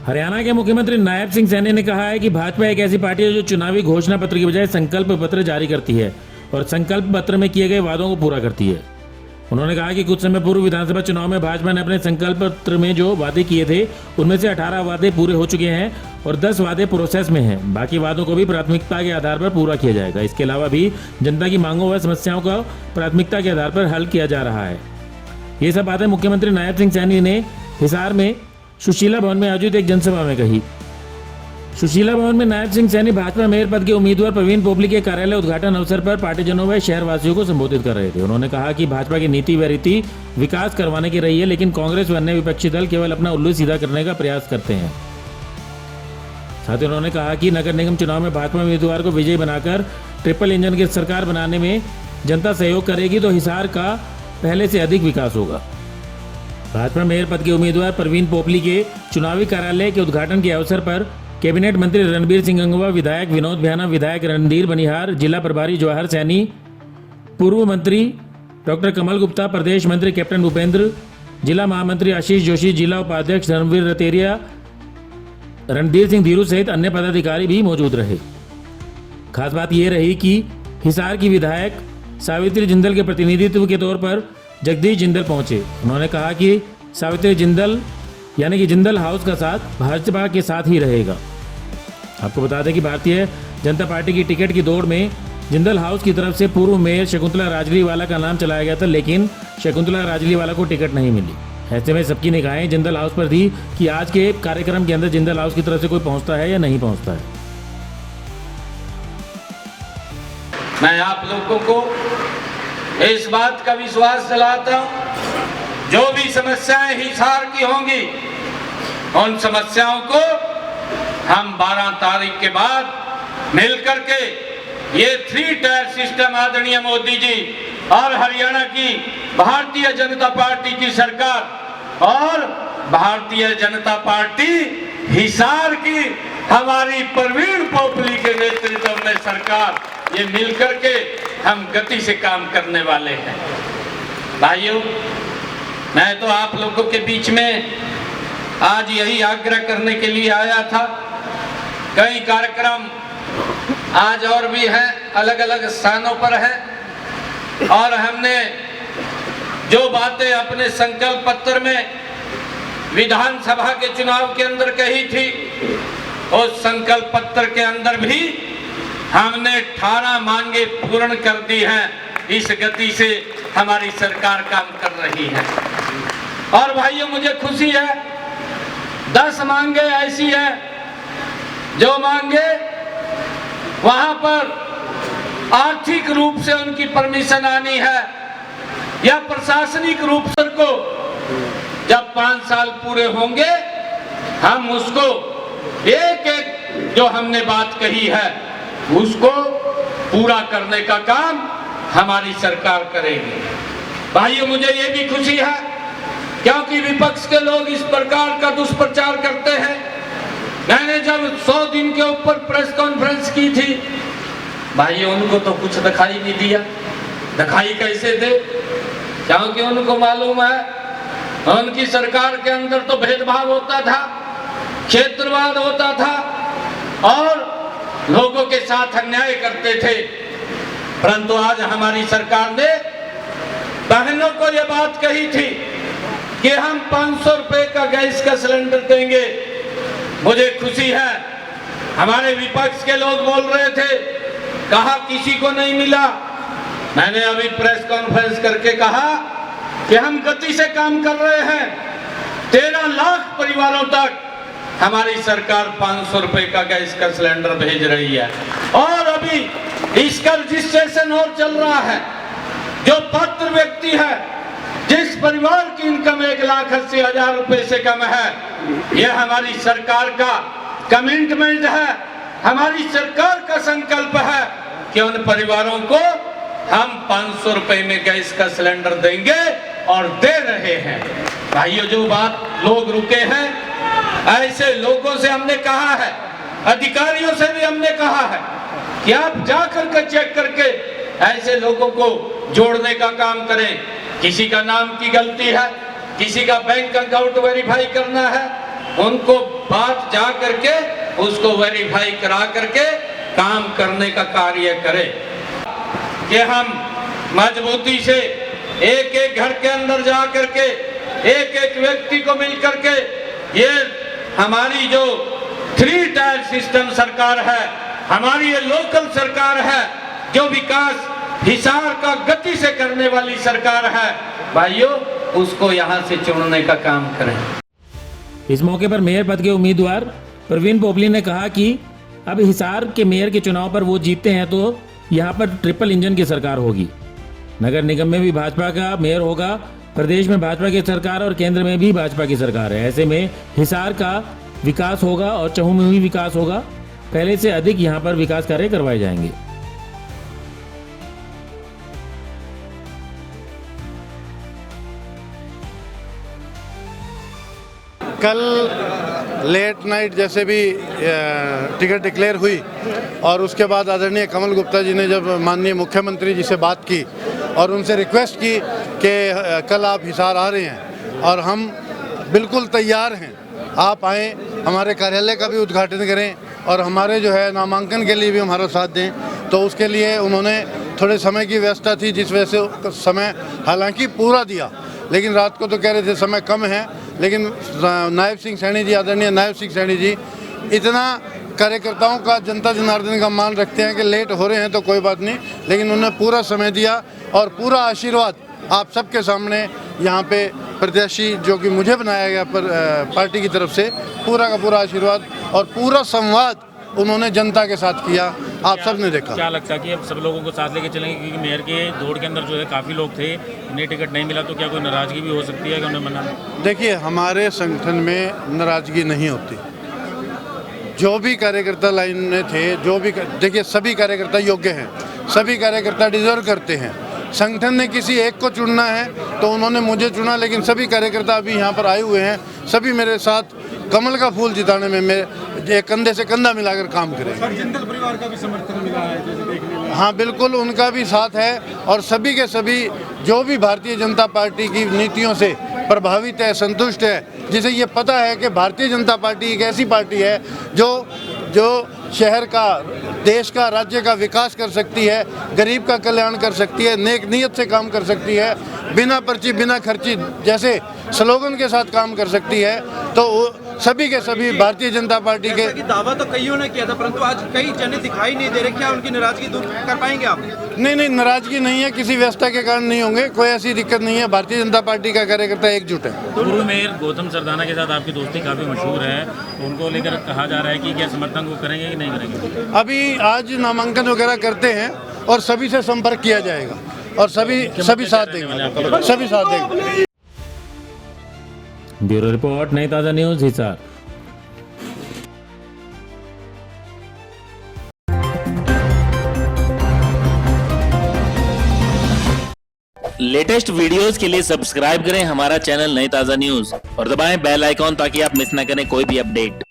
हरियाणा के मुख्यमंत्री नायब सिंह सैनी ने कहा है कि भाजपा एक ऐसी पार्टी है जो चुनावी घोषणा पत्र की बजाय संकल्प पत्र जारी करती है और संकल्प पत्र में किए गए वादों को पूरा करती है। उन्होंने कहा कि कुछ समय पूर्व विधानसभा चुनाव में भाजपा ने अपने संकल्प पत्र में जो वादे किए थे उनमें से 18 वादे पूरे हो चुके हैं और 10 वादे प्रोसेस में हैं। बाकी वादों को भी प्राथमिकता के आधार पर पूरा किया जाएगा। इसके अलावा भी जनता की मांगों व समस्याओं का प्राथमिकता के आधार पर हल किया जा रहा है। ये सब बातें मुख्यमंत्री नायब सिंह सैनी ने हिसार में सुशीला भवन में आयोजित एक जनसभा में कही। सुशीला भवन में नायब सिंह सैनी भाजपा मेयर पद के उम्मीदवार प्रवीण पोपली के कार्यालय उद्घाटन अवसर पर पार्टीजनों व शहरवासियों को संबोधित कर रहे थे। उन्होंने कहा कि भाजपा की नीति व रीति विकास करवाने की रही है, लेकिन कांग्रेस व अन्य विपक्षी दल केवल अपना उल्लू सीधा करने का प्रयास करते हैं। साथ ही उन्होंने कहा कि नगर निगम चुनाव में भाजपा उम्मीदवार को विजयी बनाकर ट्रिपल इंजन की सरकार बनाने में जनता सहयोग करेगी तो हिसार का पहले से अधिक विकास होगा। भाजपा मेयर पद के उम्मीदवार प्रवीण पोपली के चुनावी कार्यालय के उद्घाटन के अवसर पर कैबिनेट मंत्री रणबीर सिंह गंगवा, विधायक विनोद भ्याना, विधायक रणधीर बनिहार, जिला प्रभारी जवाहर सैनी, पूर्व मंत्री डॉक्टर कमल गुप्ता, प्रदेश मंत्री कैप्टन भूपेंद्र, जिला महामंत्री आशीष जोशी, जिला उपाध्यक्ष धर्मवीर रतेरिया, रणधीर सिंह धीरू सहित अन्य पदाधिकारी भी मौजूद रहे। खास बात यह रही कि हिसार की विधायक सावित्री जिंदल के प्रतिनिधित्व के तौर पर जगदीश जिंदल पहुंचे। उन्होंने कहा कि सावित्री जिंदल यानी कि जिंदल हाउस का साथ भाजपा के साथ ही रहेगा। आपको बता दें कि भारतीय जनता पार्टी की टिकट की दौड़ में जिंदल हाउस की तरफ से पूर्व मेयर शकुंतला राजलीवाला का नाम चलाया गया था, लेकिन शकुंतला राजलीवाला को टिकट नहीं मिली। ऐसे में सबकी निगाहें जिंदल हाउस पर थी कि आज के कार्यक्रम के अंदर जिंदल हाउस की तरफ से कोई पहुंचता है या नहीं पहुंचता है। मैं आप लोगों को इस बात का विश्वास दिलाता हूं, जो भी समस्याएं हिसार की होंगी उन समस्याओं को हम 12 तारीख के बाद मिलकर के ये 3 टायर सिस्टम आदरणीय मोदी जी और हरियाणा की भारतीय जनता पार्टी की सरकार और भारतीय जनता पार्टी हिसार की हमारी प्रवीण पोपली के नेतृत्व में सरकार, ये मिलकर के हम गति से काम करने वाले हैं। भाइयों, मैं तो आप लोगों के बीच में आज यही आग्रह करने के लिए आया था। कई कार्यक्रम आज और भी हैं, अलग अलग स्थानों पर हैं और हमने जो बातें अपने संकल्प पत्र में विधानसभा के चुनाव के अंदर कही थी, उस संकल्प पत्र के अंदर भी हमने 18 मांगे पूर्ण कर दी हैं। इस गति से हमारी सरकार काम कर रही है। और भाइयों, मुझे खुशी है 10 मांगे ऐसी हैं जो मांगे वहां पर आर्थिक रूप से उनकी परमिशन आनी है या प्रशासनिक रूप से को जब 5 साल पूरे होंगे हम उसको एक एक जो हमने बात कही है उसको पूरा करने का काम हमारी सरकार करेगी। भाइयों, मुझे ये भी खुशी है क्योंकि विपक्ष के लोग इस प्रकार का दुष्प्रचार करते हैं। मैंने जब 100 दिन के ऊपर प्रेस कॉन्फ्रेंस की थी, भाइयों उनको तो कुछ दिखाई नहीं दिया। दिखाई कैसे दे? क्योंकि उनको मालूम है उनकी सरकार के अंदर तो भेदभाव होता था, क्षेत्रवाद होता था और लोगों के साथ अन्याय करते थे। परंतु आज हमारी सरकार ने बहनों को यह बात कही थी कि हम 500 रुपए का गैस का सिलेंडर देंगे। मुझे खुशी है हमारे विपक्ष के लोग बोल रहे थे, कहा किसी को नहीं मिला। मैंने अभी प्रेस कॉन्फ्रेंस करके कहा कि हम गति से काम कर रहे हैं। 13 लाख परिवारों तक हमारी सरकार 500 रुपए का गैस का सिलेंडर भेज रही है और अभी इसका रजिस्ट्रेशन और चल रहा है। जो पात्र व्यक्ति है, जिस परिवार की इनकम 1,80,000 रुपए से कम है, यह हमारी सरकार का कमिटमेंट है, हमारी सरकार का संकल्प है कि उन परिवारों को हम 500 रुपए में गैस का सिलेंडर देंगे और दे रहे हैं। भाइयों, जो बात लोग रुके हैं, ऐसे लोगों से हमने कहा है, अधिकारियों से भी हमने कहा है कि आप जाकर के चेक करके ऐसे लोगों को जोड़ने का काम करें। किसी का नाम की गलती है, किसी का बैंक अकाउंट वेरीफाई करना है, उनको बात जा करके उसको वेरीफाई करा करके काम करने का कार्य करें कि हम मजबूती से एक एक घर के अंदर जा करके एक एक व्यक्ति को मिल करके ये हमारी जो 3 टायर सिस्टम सरकार है, हमारी ये लोकल सरकार है, जो विकास हिसार का गति से करने वाली सरकार है, भाइयों उसको यहाँ से चुनने का काम करें। इस मौके पर मेयर पद के उम्मीदवार प्रवीण पोपली ने कहा कि अब हिसार के मेयर के चुनाव पर वो जीतते हैं तो यहाँ पर ट्रिपल इंजन की सरकार होगी। नगर निगम में भी भाजपा का मेयर होगा, प्रदेश में भाजपा की सरकार और केंद्र में भी भाजपा की सरकार है। ऐसे में हिसार का विकास होगा और चहु में भी विकास होगा। पहले से अधिक यहाँ पर विकास कार्य करवाए जाएंगे। कल लेट नाइट जैसे भी टिकट डिक्लेयर हुई और उसके बाद आदरणीय कमल गुप्ता जी ने जब माननीय मुख्यमंत्री जी से बात की और उनसे रिक्वेस्ट की कि कल आप हिसार आ रहे हैं और हम बिल्कुल तैयार हैं, आप आएँ, हमारे कार्यालय का भी उद्घाटन करें और हमारे जो है नामांकन के लिए भी हमारा साथ दें, तो उसके लिए उन्होंने थोड़े समय की व्यवस्था थी, जिस वजह से समय हालांकि पूरा दिया, लेकिन रात को तो कह रहे थे समय कम है, लेकिन नायब सिंह सैनी जी, आदरणीय नायब सिंह सैनी जी इतना कार्यकर्ताओं का, जनता जनार्दन का मान रखते हैं कि लेट हो रहे हैं तो कोई बात नहीं, लेकिन उन्होंने पूरा समय दिया और पूरा आशीर्वाद आप सबके सामने यहाँ पे प्रत्याशी जो कि मुझे बनाया गया पर पार्टी की तरफ से पूरा का पूरा आशीर्वाद और पूरा संवाद उन्होंने जनता के साथ किया, आप सब ने देखा। क्या लगता है कि अब सब लोगों को साथ लेके चलेंगे, क्योंकि मेयर के दौड़ के अंदर जो है काफ़ी लोग थे, उन्हें टिकट नहीं मिला, तो क्या कोई नाराजगी भी हो सकती है कि उन्हें मना? देखिए, हमारे संगठन में नाराजगी नहीं होती। जो भी कार्यकर्ता लाइन में थे, जो भी देखिए सभी कार्यकर्ता योग्य हैं, सभी कार्यकर्ता डिजर्व करते हैं। संगठन ने किसी एक को चुनना है तो उन्होंने मुझे चुना, लेकिन सभी कार्यकर्ता अभी यहाँ पर आए हुए हैं, सभी मेरे साथ कमल का फूल जिताने में मेरे कंधे से कंधा मिलाकर काम करेंगे। जिंदल परिवार का भी समर्थन मिला है जैसे देखने में। हाँ बिल्कुल, उनका भी साथ है और सभी के सभी जो भी भारतीय जनता पार्टी की नीतियों से प्रभावित है, संतुष्ट है, जिसे ये पता है कि भारतीय जनता पार्टी एक ऐसी पार्टी है जो शहर का, देश का, राज्य का विकास कर सकती है, गरीब का कल्याण कर सकती है, नेक नीयत से काम कर सकती है, बिना पर्ची बिना खर्ची जैसे स्लोगन के साथ काम कर सकती है। तो सभी के सभी भारतीय जनता पार्टी के दावा तो कईयों ने किया था, परंतु आज कई जने दिखाई नहीं दे रहे, क्या उनकी नाराजगी दूर कर पाएंगे आप? नहीं, नाराजगी नहीं है, किसी व्यवस्था के कारण नहीं होंगे, कोई ऐसी दिक्कत नहीं है। भारतीय जनता पार्टी का कार्यकर्ता एकजुट है। पूर्व मेयर गौतम सरदाना के साथ आपकी दोस्ती काफ़ी मशहूर है, उनको लेकर कहा जा रहा है कि क्या समर्थन वो करेंगे कि नहीं करेंगे? अभी आज नामांकन वगैरह करते हैं और सभी से संपर्क किया जाएगा और सभी साथ देंगे, सभी साथ देंगे। ब्यूरो रिपोर्ट, नई ताज़ा न्यूज़, हिसार। लेटेस्ट वीडियोस के लिए सब्सक्राइब करें हमारा चैनल नई ताज़ा न्यूज़ और दबाएं बेल आइकॉन ताकि आप मिस न करें कोई भी अपडेट।